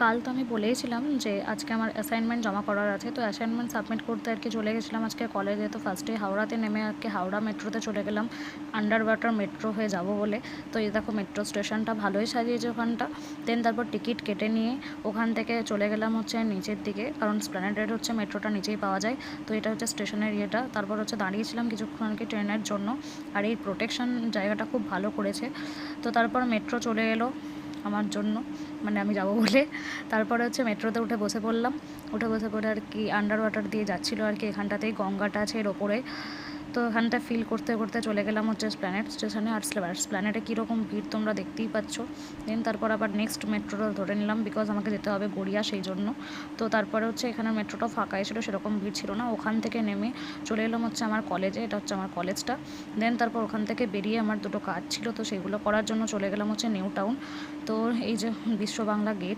কাল তো আমি বলেইছিলাম যে আজকে আমার অ্যাসাইনমেন্ট জমা করার আছে, তো অ্যাসাইনমেন্ট সাবমিট করতে আর কি চলে গেছিলাম আজকে কলেজে। তো ফার্স্টে হাওড়াতে নেমে আর কি হাওড়া মেট্রোতে চলে গেলাম, আন্ডার ওয়াটার মেট্রো হয়ে যাব বলে। তো এই দেখো মেট্রো স্টেশনটা ভালোই সাজিয়েছে ওখানটা। দেন তারপর টিকিট কেটে নিয়ে ওখান থেকে চলে গেলাম হচ্ছে নিচের দিকে, কারণ স্প্ল্যানেডের হচ্ছে মেট্রোটা নিচেই পাওয়া যায়। তো এটা হচ্ছে স্টেশনের ইয়েটা। তারপর হচ্ছে দাঁড়িয়েছিলাম কিছুক্ষণ আর কি ট্রেনের জন্য। আর এই প্রোটেকশন জায়গাটা খুব ভালো করেছে। তো তারপর মেট্রো চলে এলো আমার জন্য, মানে আমি যাব বলে। তারপরে হচ্ছে মেট্রোতে উঠে বসে পড়লাম। উঠে বসে পড়ে আর কি আন্ডার ওয়াটার দিয়ে যাচ্ছিলো আর কি, এখানটাতেই গঙ্গাটা আছে এর ওপরে। তো এখানটা ফিল করতে করতে চলে গেলাম হচ্ছে স্প্ল্যানেড স্টেশনে। আর স্প্ল্যানেডে কীরকম ভিড় তোমরা দেখতেই পাচ্ছ। দেন তারপর আবার নেক্সট মেট্রোটা ধরে নিলাম, বিকজ আমাকে যেতে হবে গড়িয়া, সেই জন্য। তো তারপরে হচ্ছে এখানে মেট্রোটা ফাঁকাই ছিল, সেরকম ভিড় ছিল না। ওখান থেকে নেমে চলে এলাম হচ্ছে আমার কলেজে, এটা হচ্ছে আমার কলেজটা। দেন তারপর ওখান থেকে বেরিয়ে আমার দুটো কাজ ছিল, তো সেগুলো করার জন্য চলে গেলাম হচ্ছে নিউ টাউন। তো এই যে বিশ্ব বাংলা গেট,